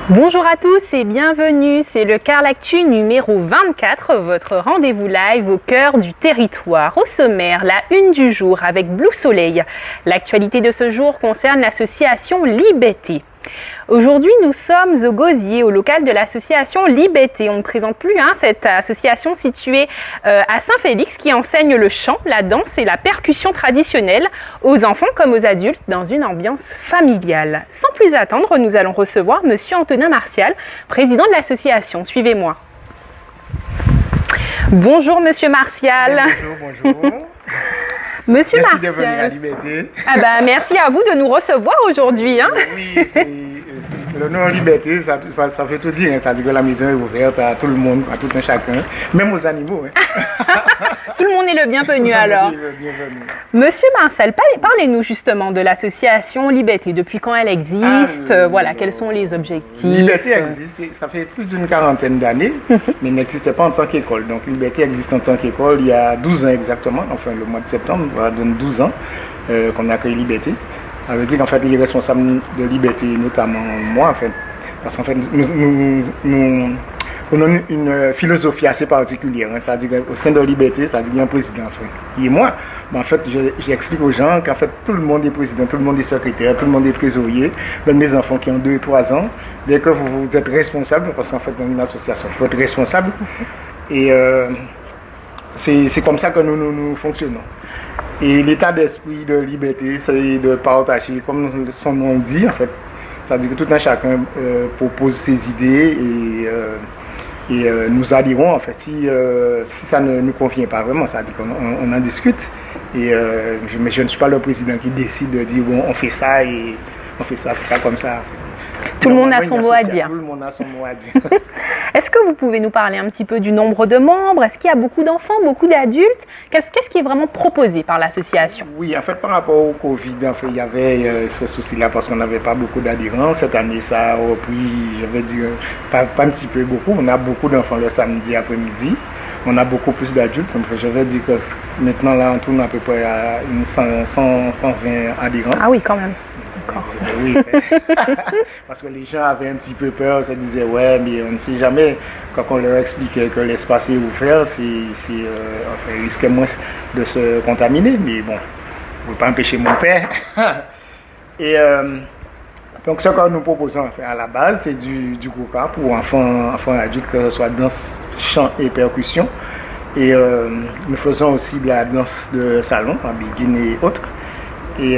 Bonjour à tous et bienvenue, c'est le Carl Actu numéro 24, votre rendez-vous live au cœur du territoire. Au sommaire, la une du jour avec Blue Soleil. L'actualité de ce jour concerne l'association Libété. Aujourd'hui, nous sommes au Gosier, au local de l'association Libété. On ne présente plus cette association située à Saint-Félix qui enseigne le chant, la danse et la percussion traditionnelle aux enfants comme aux adultes dans une ambiance familiale. Sans plus attendre, nous allons recevoir Monsieur Antonin Martial, président de l'association. Suivez-moi. Bonjour Monsieur Martial. Bonjour. Monsieur Merci Martial. de venir à Liberté. Merci à vous de nous recevoir aujourd'hui. Oui, le nom Liberté, ça fait tout dire. Ça dit que la maison est ouverte à tout le monde, à tout un chacun, même aux animaux. Tout le monde est le bienvenu alors. Bienvenue. Monsieur Martial, parlez-nous justement de l'association Liberté. Depuis quand elle existe? Quels sont les objectifs? Liberté existe, ça fait plus d'une quarantaine d'années, mais n'existait pas en tant qu'école. Donc Liberté existe en tant qu'école il y a 12 ans exactement, enfin le mois de septembre, voilà, donne 12 ans qu'on a créé Liberté. Ça veut dire qu'en fait, les responsables de Liberté, notamment moi, en fait, parce qu'en fait, nous avons une philosophie assez particulière. C'est-à-dire qu'au sein de Liberté, ça dit un président, en fait, qui est moi. Mais en fait, j'explique aux gens qu'en fait, tout le monde est président, tout le monde est secrétaire, tout le monde est trésorier. Même mes enfants qui ont 2 et 3 ans, dès que vous êtes responsable, parce qu'en fait, dans une association, il faut être responsable. Et c'est comme ça que nous fonctionnons. Et l'état d'esprit de Liberté, c'est de partager, comme son nom dit, en fait. C'est-à-dire que tout un chacun propose ses idées et nous adhérons, en fait. Si ça ne nous convient pas vraiment, c'est-à-dire qu'on en discute. Mais je ne suis pas le président qui décide de dire, bon, on fait ça et on fait ça, c'est pas comme ça. Tout le monde a son mot à dire. Tout le monde a son mot à dire. Est-ce que vous pouvez nous parler un petit peu du nombre de membres? Est-ce qu'il y a beaucoup d'enfants, beaucoup d'adultes? Qu'est-ce qui est vraiment proposé par l'association? Oui, en fait, par rapport au Covid, en fait, il y avait ce souci-là parce qu'on n'avait pas beaucoup d'adhérents. Cette année, ça a repris, je vais dire, pas un petit peu beaucoup. On a beaucoup d'enfants le samedi après-midi. On a beaucoup plus d'adultes. Donc, je vais dire que maintenant, là, on tourne à peu près à 120 adhérents. Ah oui, quand même. Oui, parce que les gens avaient un petit peu peur, se disaient ouais, mais on ne sait jamais. Quand on leur expliquait que l'espace est ouvert, ils risquaient moins de se contaminer, mais bon, on ne pouvait pas empêcher mon père. Et donc ce que nous proposons à la base, c'est du goka pour enfants et adultes, que ce soit danse, chant et percussion. Et nous faisons aussi de la danse de salon, en begin et autres. Et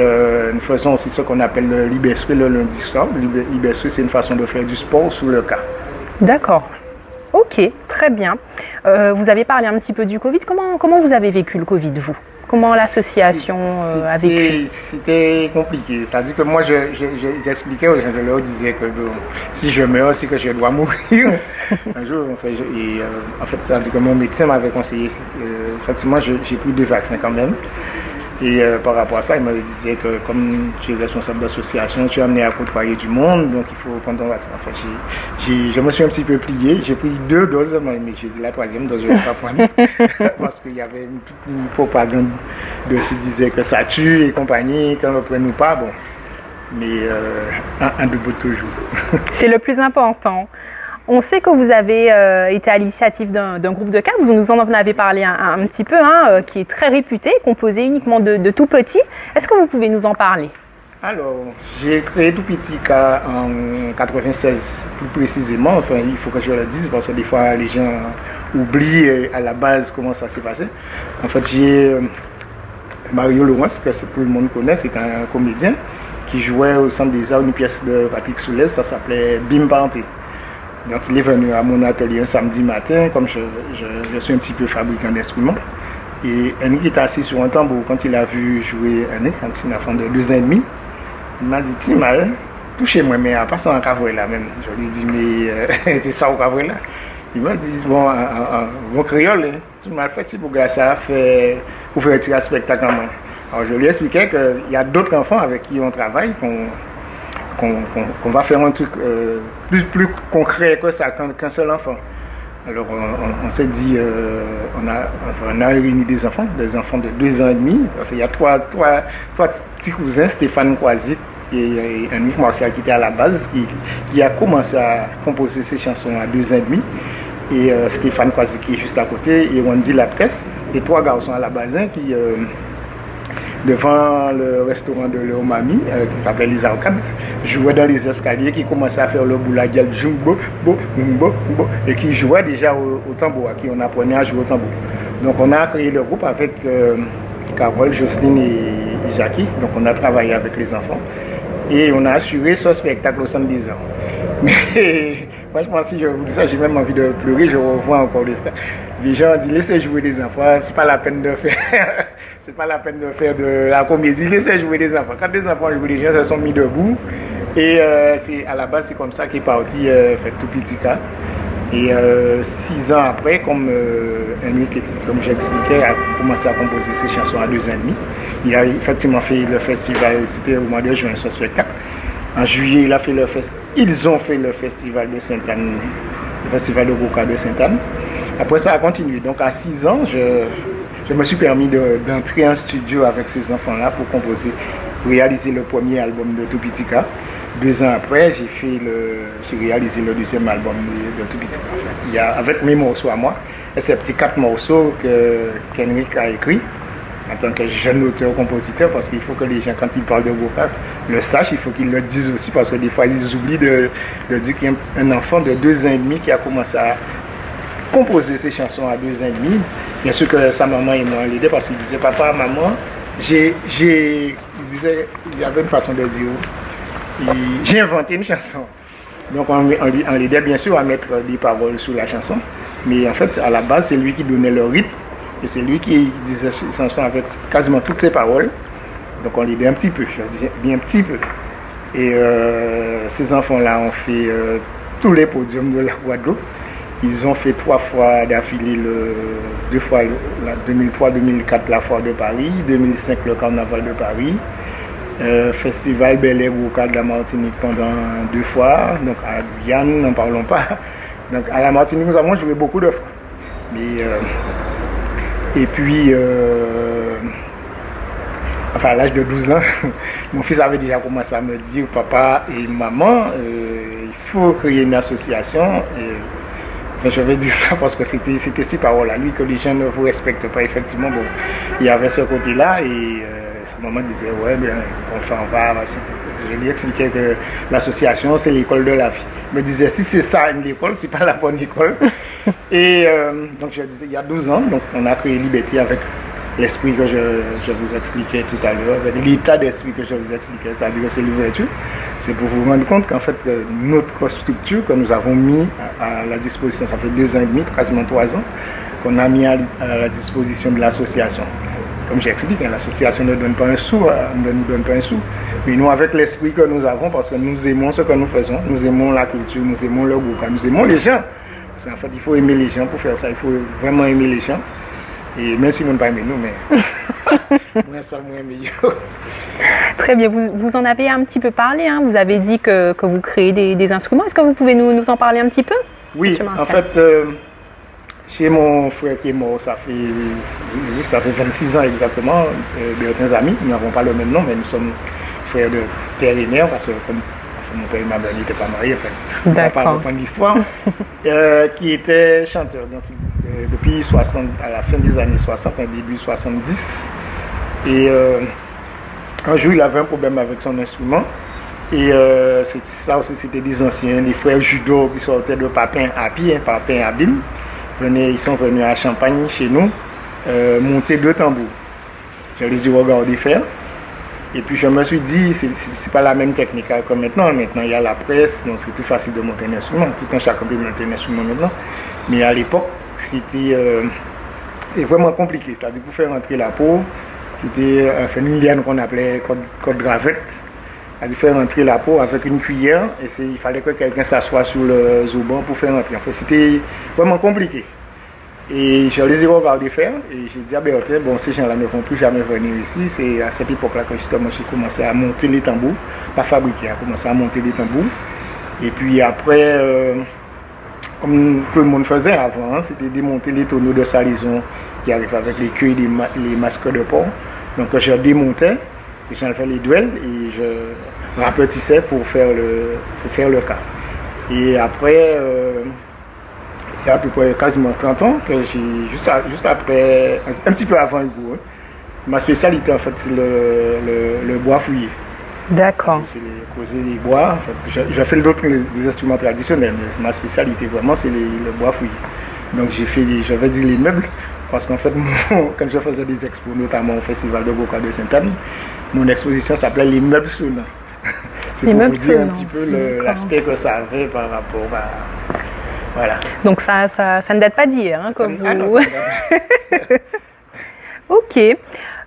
nous faisons aussi ce qu'on appelle le Liberté le lundi soir. Liberté, c'est une façon de faire du sport sous le cas. D'accord. Ok, très bien. Vous avez parlé un petit peu du Covid. Comment vous avez vécu le Covid, vous? Comment l'association a vécu? C'était compliqué. C'est-à-dire que moi, j'expliquais aux gens, je leur disais que si je meurs, c'est que je dois mourir. Un jour, en fait, c'est-à-dire que mon médecin m'avait conseillé. Effectivement, j'ai pris 2 vaccins quand même. Et par rapport à ça, il me disait que comme tu es responsable d'association, tu es amené à côtoyer du monde, donc il faut prendre ton vaccin. En fait, je me suis un petit peu plié, j'ai pris 2 doses, mais j'ai dit la 3e dose, je ne vais pas prendre. Parce qu'il y avait une propagande qui disait que ça tue et compagnie, qu'on ne le prenne ou pas, bon. Mais un debout toujours. C'est le plus important. On sait que vous avez été à l'initiative d'un groupe de cadres, vous nous en avez parlé un petit peu, qui est très réputé, composé uniquement de tout petits. Est-ce que vous pouvez nous en parler? Alors, j'ai créé Tout Petit Cas en 96, plus précisément. Enfin, il faut que je le dise parce que des fois les gens oublient à la base comment ça s'est passé. En fait, j'ai Mario Laurence, que tout le monde connaît, c'est un comédien qui jouait au Centre des Arts une pièce de Patrick Soulès, ça s'appelait Bim Panté. Donc il est venu à mon atelier un samedi matin, comme je suis un petit peu fabricant d'instruments. Et Henrik était assis sur un tambour. Quand il a vu jouer Henrik, quand il a un enfant de 2 ans et demi, il m'a dit, tiens, touchez-moi, mais à passer en cavouela même. Je lui ai dit, mais c'est ça au cavouela? Il m'a dit, bon créole, tout mal fait, si vous voulez ça, fait ouverture à spectacle en main. Alors je lui ai expliqué qu'il y a d'autres enfants avec qui on travaille, qu'on va faire un truc plus concret que ça, qu'un seul enfant. Alors on s'est dit, on a réuni des enfants de 2 ans et demi, parce qu'il y a trois petits cousins, Stéphane Croisic, et Henrik Martial qui était à la base, qui a commencé à composer ses chansons à 2 ans et demi. Et Stéphane Kwasi qui est juste à côté, et Wendy Lapresse, les 3 garçons à la base qui, devant le restaurant de leur mamie, qui s'appelle les Arcades, jouaient dans les escaliers, qui commençaient à faire le boulaguel, et qui jouaient déjà au tambour, à qui on apprenait à jouer au tambour. Donc on a créé le groupe avec Carole, Jocelyne et Jackie, donc on a travaillé avec les enfants, et on a assuré ce spectacle au centre des arts. Mais franchement, si je vous dis ça, j'ai même envie de pleurer, je revois encore de ça. Les gens disent laissez jouer des enfants, c'est pas la peine de faire. C'est pas la peine de faire de la comédie, laissez jouer des enfants. Quand des enfants jouent, les gens se sont mis debout. Et à la base, c'est comme ça qu'est parti Tout Petit Cas. Et 6 ans après, comme Henrik, comme j'expliquais, a commencé à composer ses chansons à 2 ans et demi. Il a effectivement fait le festival, c'était au mois de juin, ce spectacle. En juillet, ils ont fait le festival de Sainte-Anne, le festival de Goka de Sainte-Anne. Après, ça a continué. Donc, à 6 ans, je me suis permis d'entrer en studio avec ces enfants-là pour composer, pour réaliser le premier album de Tout Petit Cas. 2 ans après, j'ai réalisé le deuxième album de Tout Petit Cas. Il y a, avec mes morceaux à moi, et ces petits 4 morceaux qu'Henrik a écrits en tant que jeune auteur-compositeur, parce qu'il faut que les gens, quand ils parlent de Goka, le sachent, il faut qu'ils le disent aussi, parce que des fois, ils oublient de dire qu'il y a un enfant de 2 ans et demi qui a commencé à composer ses chansons à 2 ans et demi. Bien sûr que sa maman et moi l'aidaient, parce qu'il disait papa, maman, il y avait une façon de dire, j'ai inventé une chanson. Donc on l'aidait bien sûr à mettre des paroles sur la chanson, mais en fait à la base c'est lui qui donnait le rythme et c'est lui qui disait ses chansons avec quasiment toutes ses paroles. Donc on l'aidait un petit peu, je disais bien un petit peu. Et ces enfants-là ont fait tous les podiums de la Guadeloupe. Ils ont fait 3 fois d'affilée, 2 fois, 2003-2004 la Foire de Paris, 2005 le Carnaval de Paris, Festival Bel Air Goka de la Martinique pendant 2 fois, donc à Guyane, n'en parlons pas. Donc à la Martinique, nous avons joué beaucoup de fois. Et puis, à l'âge de 12 ans, mon fils avait déjà commencé à me dire, papa et maman, il faut créer une association. Je vais dire ça parce que c'était ces paroles à lui que les gens ne vous respectent pas. Effectivement, bon, il y avait ce côté-là et sa maman disait ouais, bien, on va. Je lui expliquais que l'association c'est l'école de la vie. Il me disait si c'est ça une école, c'est pas la bonne école. Et donc je disais il y a 12 ans, donc on a créé Liberté avec l'esprit que je vous expliquais tout à l'heure, avec l'état d'esprit que je vous expliquais, c'est-à-dire que c'est l'ouverture. C'est pour vous rendre compte qu'en fait, notre structure que nous avons mis à la disposition, ça fait 2 ans et demi, quasiment 3 ans, qu'on a mis à la disposition de l'association. Comme j'explique, l'association ne donne pas un sou, ne nous donne pas un sou. Mais nous, avec l'esprit que nous avons, parce que nous aimons ce que nous faisons, nous aimons la culture, nous aimons le groupe, nous aimons les gens. Parce qu'en fait, il faut aimer les gens pour faire ça, il faut vraiment aimer les gens. Et même si vous ne pas aimer nous, mais moi, ça, moi, aimer. Très bien, vous en avez un petit peu parlé, hein. Vous avez dit que vous créez des instruments. Est-ce que vous pouvez nous en parler un petit peu? Oui, en fait, chez mon frère qui est mort, ça fait 26 ans exactement, Bertin Zami, nous n'avons pas le même nom, mais nous sommes frères de père et mère, parce que comme mon père et ma mère n'étaient pas mariés, enfin, on ne va pas reprendre l'histoire, qui était chanteur. Donc, depuis 60, à la fin des années 60, début 70. Et un jour, il avait un problème avec son instrument. Et ça aussi, c'était des anciens, des frères judo qui sortaient de Papin à pied, Papin à Bine. Ils sont venus à Champagne, chez nous, monter 2 tambours. Je les ai regardés faire. Et puis je me suis dit, c'est pas la même technique que maintenant. Maintenant, il y a la presse, donc c'est plus facile de monter un instrument. Tout un chacun peut monter un instrument maintenant. Mais à l'époque, c'était vraiment compliqué. C'est-à-dire pour faire rentrer la peau, c'était une liane qu'on appelait code gravette. C'est-à-dire faire rentrer la peau avec une cuillère et il fallait que quelqu'un s'assoie sur le zoban pour faire rentrer. En fait, c'était vraiment compliqué. Et je les ai regardés faire et j'ai dit à Bertin, bon, ces gens-là ne vont plus jamais venir ici. C'est à cette époque-là que justement j'ai commencé à monter les tambours, pas fabriquer, à commencer à monter les tambours. Et puis après, comme tout le monde faisait avant, hein, c'était démonter les tonneaux de salison qui arrivaient avec les queues et les masques de porc. Donc je démontais, j'en fais les duels et rapetissait pour faire le cas. Et après, il y a à peu près quasiment 30 ans, que juste après, un petit peu avant le goût, ma spécialité en fait c'est le bois fouillé. D'accord. C'est causer des bois. En fait, j'ai fait d'autres des instruments traditionnels, mais ma spécialité vraiment c'est le bois fouillé. Donc j'avais dit les meubles, parce qu'en fait, quand je faisais des expos, notamment au Festival de Goka de Sainte-Anne, mon exposition s'appelait les meubles sonnants. C'est pour vous dire un petit peu l'aspect que ça avait par rapport à... Voilà. Donc ça ne date pas d'hier, hein, comme vous... non, Ok.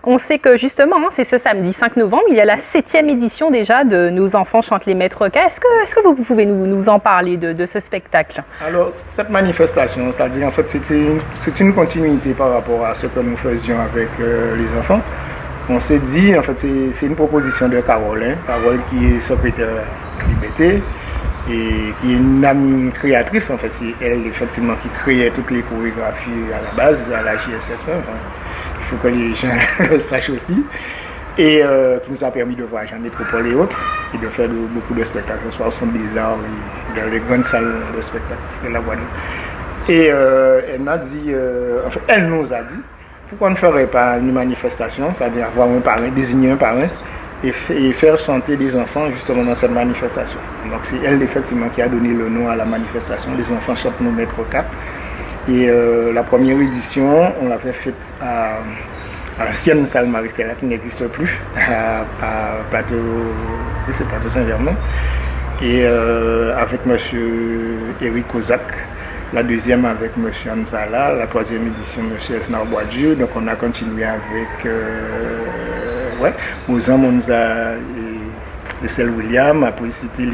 On sait que justement, c'est ce samedi 5 novembre, il y a la 7e édition déjà de Nos enfants chantent les maîtres cas. Est-ce que vous pouvez nous en parler de ce spectacle? Alors, cette manifestation, c'est-à-dire en fait, c'est une continuité par rapport à ce que nous faisions avec les enfants. On s'est dit, en fait, c'est une proposition de Carole, Carole qui est secrétaire Liberté et qui est une amie créatrice, en fait, c'est elle effectivement qui créait toutes les chorégraphies à la base, à la JSF. Il faut que les gens le sachent aussi, et qui nous a permis de voyager en métropole et autres, et de faire beaucoup de spectacles, soit au Centre des Arts et dans les grandes salles de spectacle de la Guadeloupe. Et elle m'a dit, enfin, elle nous a dit, pourquoi on ne ferait pas une manifestation, c'est-à-dire avoir un parrain, désigner un parrain, et faire chanter des enfants justement dans cette manifestation. Donc c'est elle effectivement qui a donné le nom à la manifestation, les enfants chantent nos maîtres cap. Et la première édition, on l'avait faite à l'ancienne salle Maristella qui n'existe plus, à Plateau Saint-Germain, et avec M. Eric Kozak, la deuxième avec M. Anzala, la troisième édition M. Esnar Boadieu. Donc on a continué avec Ozan Monza et Celle William, après c'était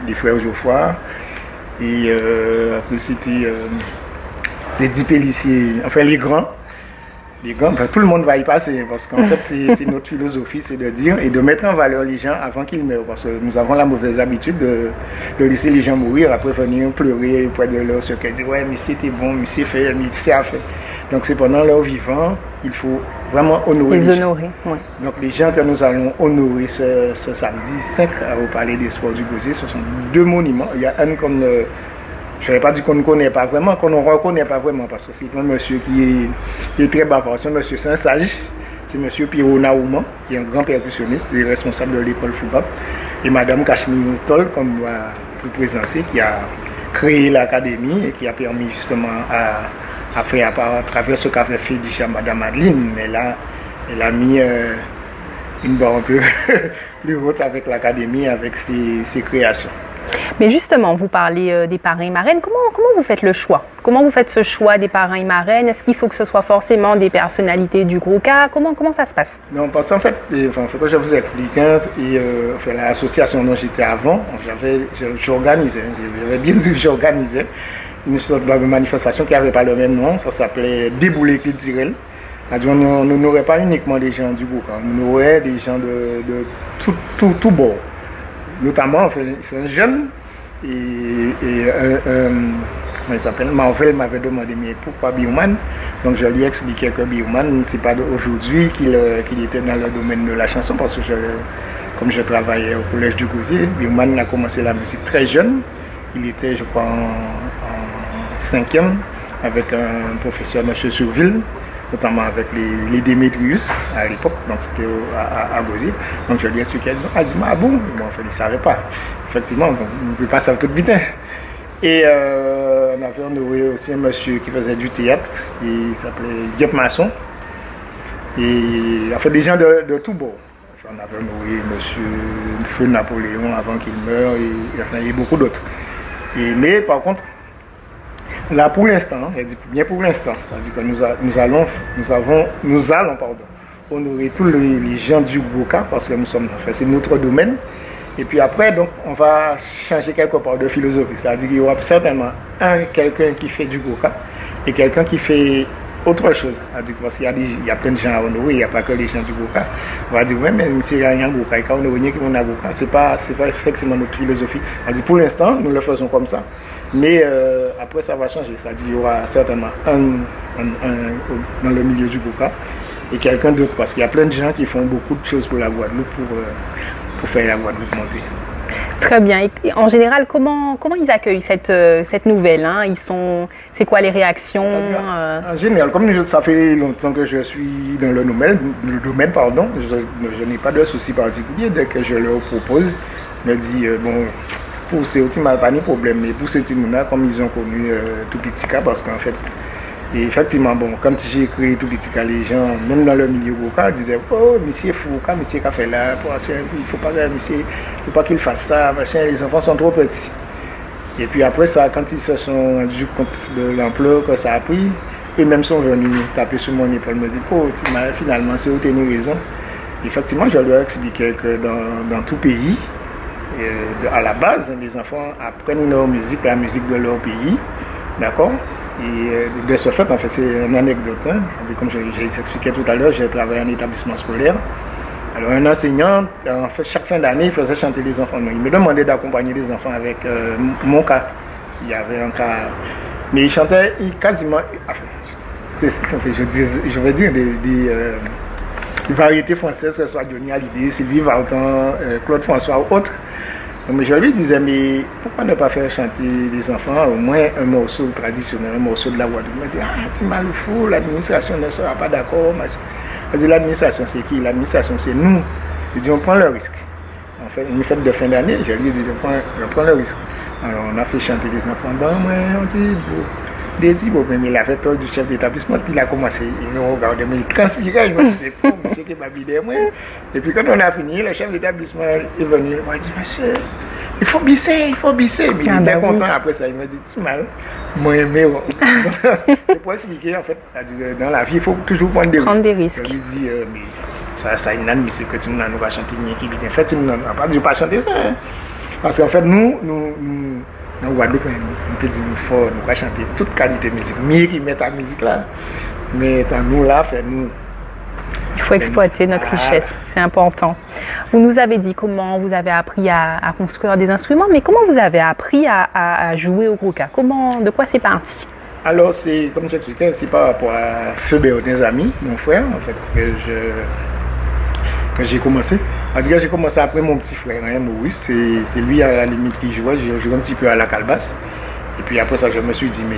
les frères Geoffroy, et après c'était les 10 policiers, enfin les grands, ben, tout le monde va y passer, parce qu'en fait c'est notre philosophie, c'est de dire et de mettre en valeur les gens avant qu'ils meurent, parce que nous avons la mauvaise habitude de laisser les gens mourir, après venir pleurer auprès de leur secret, dire ouais mais c'était bon, mais c'est fait, mais c'est à fait. Donc c'est pendant leur vivant, il faut vraiment honorer les gens. Ouais. Donc les gens que nous allons honorer ce samedi 5 au Palais des Sports du Gosier, ce sont deux monuments. Il y a un comme je n'avais pas dit qu'on ne connaît pas vraiment, qu'on ne reconnaît pas vraiment, parce que c'est un monsieur qui est très bavard, c'est un monsieur Saint-Sage, c'est monsieur Pierrot Naouman, qui est un grand percussionniste, et responsable de l'école Foubab, et madame Cachemire Tol, qu'on doit représenter, qui a créé l'académie et qui a permis justement à faire, à travers ce qu'avait fait déjà madame Madeleine, mais là, elle a mis une barre un peu plus haute avec l'académie, avec ses créations. Mais justement, vous parlez des parrains et marraines. Comment vous faites le choix? Comment vous faites ce choix des parrains et marraines? Est-ce qu'il faut que ce soit forcément des personnalités du gros cas? Comment ça se passe? Non, parce qu'en fait, que je vous explique, l'association dont j'étais avant, j'organisais, j'avais bien dit que j'organisais une sorte de manifestation qui n'avait pas le même nom, ça s'appelait Débouler culturel. On n'aurait pas uniquement des gens du groupe, on aurait des gens de tout bord. Notamment, c'est un jeune, et comment il s'appelle, Marvel m'avait demandé mais pourquoi Bioman. Donc je lui ai expliqué que Bioman, c'est pas aujourd'hui qu'il était dans le domaine de la chanson, parce que comme je travaillais au collège du Gosier, Bioman a commencé la musique très jeune. Il était, je crois, en 5e avec un professeur, M. Surville, notamment avec les Démétrius à l'époque, donc c'était à Gosier. Donc je lui ai expliqué, ah bon, il ne savait pas. Effectivement, on ne peut pas savoir tout vite. Et on avait honoré aussi un monsieur qui faisait du théâtre, il s'appelait Diep Masson. Et en fait, des gens de tout bord. On avait honoré monsieur Feu Napoléon avant qu'il meure, et il y a beaucoup d'autres. Mais par contre, là pour l'instant, bien pour l'instant, c'est-à-dire que nous allons honorer tous les gens du Goka, parce que c'est notre domaine. Et puis après, donc, on va changer quelque part de philosophie, c'est-à-dire qu'il y aura certainement quelqu'un qui fait du Goka et quelqu'un qui fait autre chose. C'est-à-dire parce qu'il y a plein de gens à honorer, il n'y a pas que les gens du Goka. On va dire, ouais, mais c'est rien Goka, et quand on est qui on a Goka, c'est pas effectivement notre philosophie. C'est-à-dire pour l'instant, nous le faisons comme ça. Mais après, ça va changer. C'est-à-dire qu'il y aura certainement un dans le milieu du Goka et quelqu'un d'autre. Parce qu'il y a plein de gens qui font beaucoup de choses pour la Guadeloupe, pour faire la Guadeloupe monter. Très bien. Et en général, comment ils accueillent cette nouvelle, hein? C'est quoi les réactions? En général, comme ça fait longtemps que je suis dans le domaine, pardon, je n'ai pas de souci particulier. Dès que je leur propose, je me dis, bon, pour ces petits pas de problème, mais pour ces petits là, comme ils ont connu tout petit cas, parce qu'en fait, et effectivement, bon, quand j'ai créé tout petit cas, les gens, même dans le milieu vocal, disaient, oh, monsieur Foucault, monsieur qu'a fait là, il faut pas qu'il fasse ça, machin, les enfants sont trop petits. Et puis après ça, quand ils se sont rendus compte de l'ampleur que ça a pris, eux-mêmes sont venus taper sur mon épaule, me dire, oh, finalement, c'est où tu as raison. Effectivement, je leur ai expliqué que dans tout pays, à la base, les enfants apprennent leur musique, la musique de leur pays, d'accord? Et de ce fait, en fait, c'est une anecdote. Hein. Comme j'ai expliqué tout à l'heure, j'ai travaillé en établissement scolaire. Alors, un enseignant, en fait, chaque fin d'année, il faisait chanter les enfants. Il me demandait d'accompagner les enfants avec mon cas, s'il y avait un cas. Mais il chantait quasiment, enfin, je vais dire des variétés françaises, que ce soit Johnny Hallyday, Sylvie Vartan, Claude François ou autres. Donc, je lui disais, mais pourquoi ne pas faire chanter les enfants au moins un morceau traditionnel, un morceau de la Guadeloupe? Il me dit, ah, tu m'as le fou, l'administration ne sera pas d'accord. Je dis, l'administration c'est qui? L'administration c'est nous. Je dis, on prend le risque. En fait, une fête de fin d'année, je lui ai dit, je prends le risque. Alors, on a fait chanter les enfants, bon, on dit, des petits, bon, mais il avait peur du chef d'établissement, puis il a commencé, il me regardait, mais il transpirait, il me disait, oh, mais c'est qui m'a vidé, moi. Et puis quand on a fini, le chef d'établissement est venu, il m'a dit, monsieur, il faut bisser. Mais il était content après ça, il m'a dit, tu mal, moi aimé. C'est pour expliquer, en fait, dans la vie, il faut toujours prendre des risques. Je lui dis, mais ça est inadmissible que tout le monde va chanter une équipe. En fait, tout le monde n'a pas chanter ça. Hein. Parce qu'en fait, nous dans Guadeloupe, on peut dire fort, nous va chanter toute qualité de musique. Mieux qu'ils mettent la musique là. Mais dans nous là, nous. Il faut exploiter notre richesse, c'est important. Vous nous avez dit comment vous avez appris à construire des instruments, mais comment vous avez appris à jouer au gros cas? De quoi c'est parti? Alors, c'est, comme j'expliquais, c'est par rapport à Feu des amis, mon frère, en fait, que j'ai commencé. En tout cas, j'ai commencé après mon petit frère, hein, Maurice. C'est lui à la limite qui jouait. J'ai joué un petit peu à la calebasse. Et puis après ça, je me suis dit, mais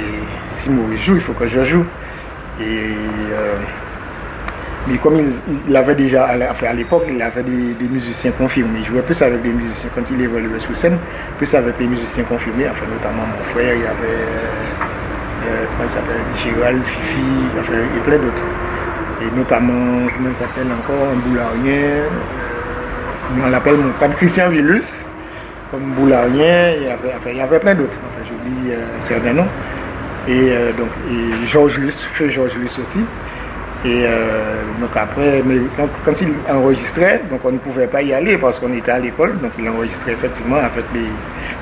si Maurice joue, il faut que je joue. Mais comme il avait déjà, à l'époque, il avait des musiciens confirmés. Il jouait plus avec des musiciens quand il évoluait sur scène, plus avec des musiciens confirmés. Enfin, notamment mon frère, il y avait, comment il s'appelle, Gérald, Fifi, enfin, et plein d'autres. Et notamment, comment il s'appelle encore, un boularien. On l'appelle mon frère Christian Villus, comme boularien, il y avait plein d'autres, enfin, j'oublie certains noms. Et Georges Luce, feu Georges Luce aussi. Et donc après, mais quand il enregistrait, donc on ne pouvait pas y aller parce qu'on était à l'école, donc il enregistrait effectivement avec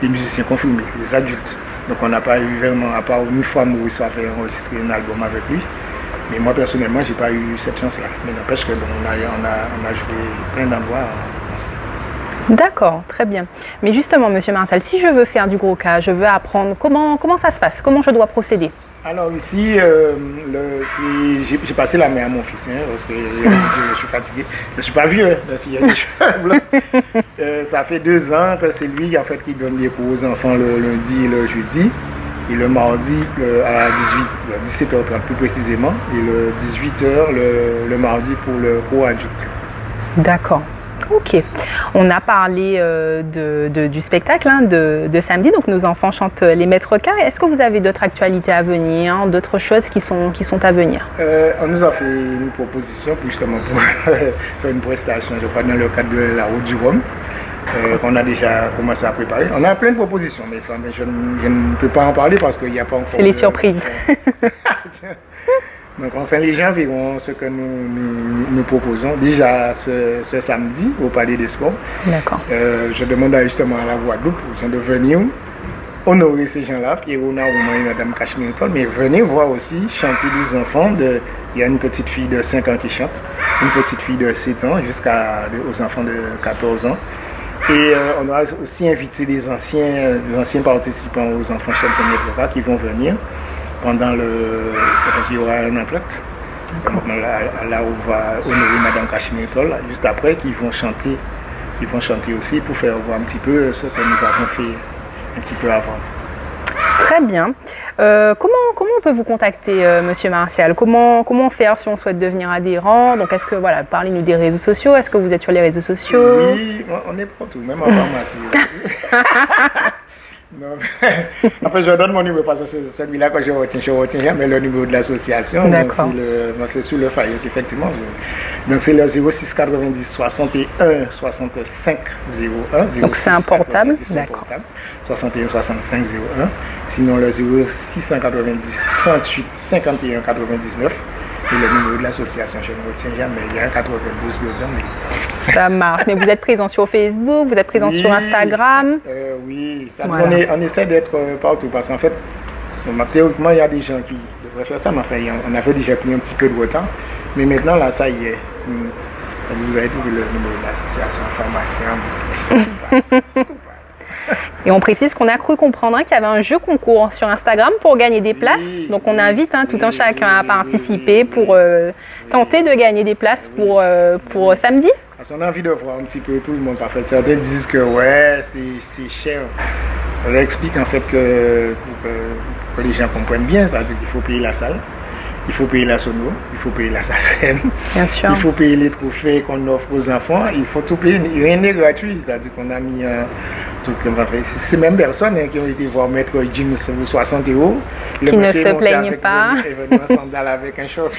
les musiciens confirmés, les adultes. Donc on n'a pas eu vraiment, à part une fois Maurice avait enregistré un album avec lui. Mais moi personnellement, j'ai pas eu cette chance-là. Mais n'empêche que bon, on a joué plein d'endroits. D'accord, très bien. Mais justement, Monsieur Martel, si je veux faire du gros cas, je veux apprendre, comment ça se passe? Comment je dois procéder? Alors ici, j'ai passé la main à mon fils, hein, parce que je suis fatigué. Je ne suis pas vieux, s'il y a des cheveux blancs. Ça fait 2 ans que c'est lui en fait, qui donne les cours aux enfants le lundi et le jeudi. Et le mardi à 17h30 plus précisément. Et le 18h le mardi pour le cours adulte. D'accord. Ok. On a parlé du spectacle hein, de samedi, donc nos enfants chantent les maîtres cas. Est-ce que vous avez d'autres actualités à venir, hein, d'autres choses qui sont à venir? On nous a fait une proposition justement pour faire une prestation, je crois, dans le cadre de la Route du Rhum, qu'on a déjà commencé à préparer. On a plein de propositions, mais je ne peux pas en parler parce qu'il n'y a pas encore... C'est les surprises. Donc enfin les gens verront ce que nous proposons déjà ce samedi au Palais des Sports. D'accord. Je demande justement à la Guadeloupe de venir honorer ces gens-là, Pierrona Roumain et Madame Cachemire-Toll, mais venez voir aussi chanter des enfants. Il y a une petite fille de 5 ans qui chante, une petite fille de 7 ans jusqu'aux enfants de 14 ans. Et on aura aussi invité des anciens participants aux enfants chefs de maître qui vont venir. Pendant il y aura un entracte, là où on va honorer Madame Cachemire-Toll, juste après, qu'ils vont chanter ils vont chanter aussi pour faire voir un petit peu ce que nous avons fait un petit peu avant. Très bien. Comment on peut vous contacter, Monsieur Martial? Comment faire si on souhaite devenir adhérent? Donc, est-ce que, voilà, parlez-nous des réseaux sociaux. Est-ce que vous êtes sur les réseaux sociaux? Oui, on est partout, même en pharmacie. Non. Après, je donne mon numéro parce que c'est celui-là que je retiens jamais le numéro de l'association. D'accord. Donc, c'est sur le Fayos, effectivement. Donc, c'est le 06 90 61 65 01. Donc, c'est un portable. D'accord. 61 65 01. Sinon, le 0690 38 51 99. Et le numéro de l'association, je ne retiens jamais. Il y a un 92 dedans. Mais... Ça marche. Mais vous êtes présent sur Facebook, vous êtes présent sur Instagram? Oui, voilà. On essaie d'être partout parce qu'en fait, théoriquement, il y a des gens qui devraient faire ça, mais enfin, on avait déjà pris un petit peu de retard. Mais maintenant, là, ça y est. Vous avez trouvé le numéro de l'association pharmacien. Et on précise qu'on a cru comprendre qu'il y avait un jeu concours sur Instagram pour gagner des places. Donc on invite tout un chacun à participer pour tenter de gagner des places pour samedi. Parce qu'on a envie de voir un petit peu tout le monde. Parfait. Certains disent que ouais, c'est cher. On leur explique en fait que pour que les gens comprennent bien, c'est-à-dire qu'il faut payer la salle. Il faut payer la sono, il faut payer la scène, bien sûr. Il faut payer les trophées qu'on offre aux enfants, il faut tout payer, rien n'est gratuit, c'est-à-dire qu'on a mis un truc comme ça. C'est ces mêmes personnes qui ont été voir Maître Jim pour 60 €. Qui ne se plaignent pas. Il est venu en sandales avec un short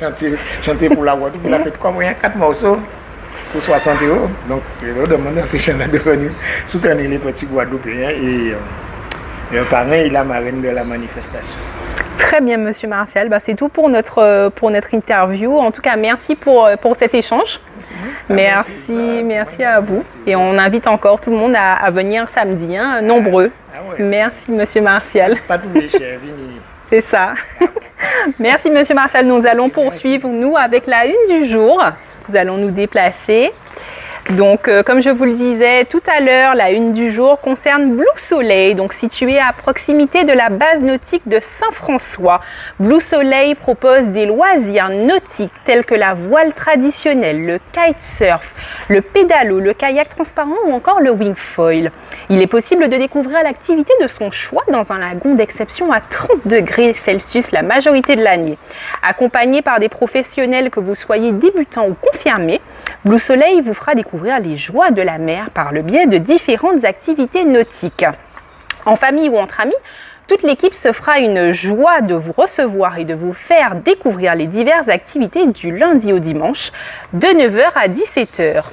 chanter pour la Guadeloupe, il a fait quoi, 4 morceaux pour 60 €. Donc, je leur demande à ces gens-là de venir soutenir les petits Guadeloupéens et le parrain est la marraine de la manifestation. Très bien, Monsieur Martial. C'est tout pour notre interview. En tout cas, merci pour cet échange. Merci à vous. Et on invite encore tout le monde à venir samedi, nombreux. Ouais. Merci, Monsieur Martial. Pas tous les chers, c'est ça. Merci, Monsieur Martial. Nous allons poursuivre, nous, avec la une du jour. Nous allons nous déplacer. Donc, comme je vous le disais tout à l'heure, la une du jour concerne Blue Soleil, donc située à proximité de la base nautique de Saint-François. Blue Soleil propose des loisirs nautiques tels que la voile traditionnelle, le kitesurf, le pédalo, le kayak transparent ou encore le wingfoil. Il est possible de découvrir l'activité de son choix dans un lagon d'exception à 30 degrés Celsius la majorité de l'année. Accompagné par des professionnels, que vous soyez débutant ou confirmé, Blue Soleil vous fera découvrir les joies de la mer par le biais de différentes activités nautiques. En famille ou entre amis, toute l'équipe se fera une joie de vous recevoir et de vous faire découvrir les diverses activités du lundi au dimanche de 9h à 17h.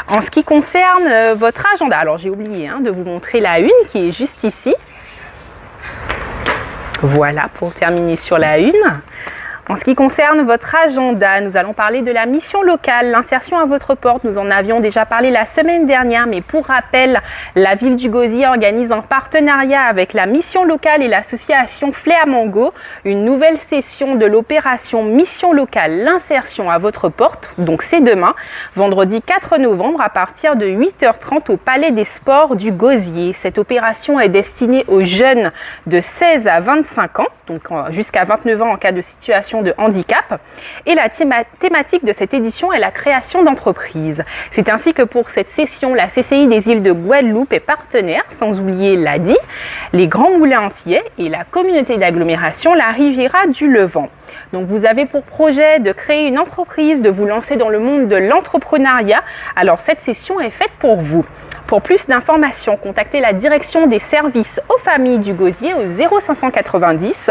En ce qui concerne votre agenda, alors j'ai oublié de vous montrer la une qui est juste ici. Voilà, pour terminer sur la une. En ce qui concerne votre agenda, nous allons parler de la mission locale, l'insertion à votre porte. Nous en avions déjà parlé la semaine dernière, mais pour rappel, la ville du Gosier organise en partenariat avec la mission locale et l'association Flair-Mango une nouvelle session de l'opération mission locale, l'insertion à votre porte. Donc c'est demain, vendredi 4 novembre à partir de 8h30 au Palais des Sports du Gosier. Cette opération est destinée aux jeunes de 16 à 25 ans, donc jusqu'à 29 ans en cas de situation de handicap. Et la thématique de cette édition est la création d'entreprises. C'est ainsi que pour cette session, la CCI des îles de Guadeloupe est partenaire, sans oublier l'ADI, les Grands Moulins Antillais et la communauté d'agglomération La Riviera du Levant. Donc vous avez pour projet de créer une entreprise, de vous lancer dans le monde de l'entrepreneuriat. Alors cette session est faite pour vous. Pour plus d'informations, contactez la direction des services aux familles du Gosier au 0590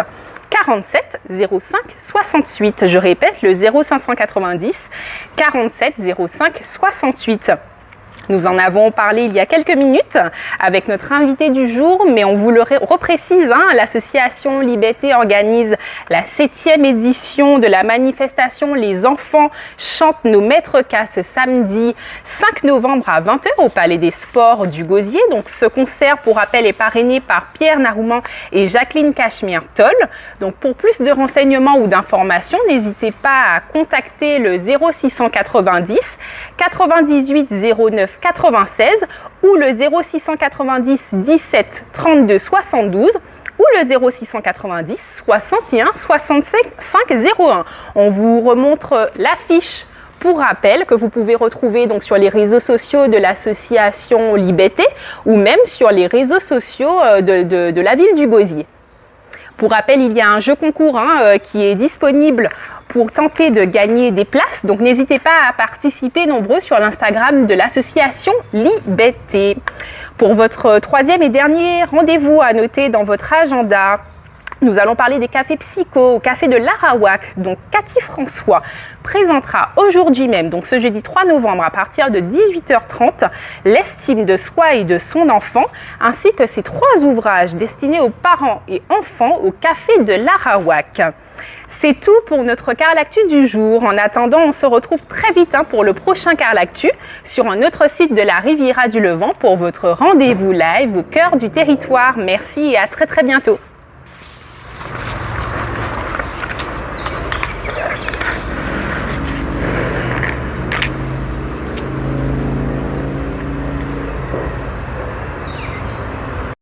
47 05 68. Je répète, le 0590 47 05 68. Nous en avons parlé il y a quelques minutes avec notre invité du jour, mais on vous le reprécise, l'association Liberté organise la 7e édition de la manifestation Les enfants chantent nos maîtres cas ce samedi 5 novembre à 20h au Palais des Sports du Gosier. Donc ce concert, pour rappel, est parrainé par Pierre Narouman et Jacqueline Cachemire-Toll. Donc pour plus de renseignements ou d'informations, n'hésitez pas à contacter le 0690 98 09 96 ou le 0690 17 32 72 ou le 0690 61 65 01. On vous remontre l'affiche Pour rappel, que vous pouvez retrouver donc sur les réseaux sociaux de l'association Libété ou même sur les réseaux sociaux de la ville du Gosier. Pour rappel, il y a un jeu concours qui est disponible pour tenter de gagner des places. Donc n'hésitez pas à participer nombreux sur l'Instagram de l'association Libété. Pour votre troisième et dernier rendez-vous à noter dans votre agenda, nous allons parler des cafés psycho au café de l'Arawak. Donc Cathy François présentera aujourd'hui même, donc ce jeudi 3 novembre à partir de 18h30, l'estime de soi et de son enfant, ainsi que ses 3 ouvrages destinés aux parents et enfants au café de l'Arawak. C'est tout pour notre Carlactu du jour. En attendant, on se retrouve très vite pour le prochain Carlactu sur un autre site de la Riviera du Levant pour votre rendez-vous live au cœur du territoire. Merci et à très bientôt.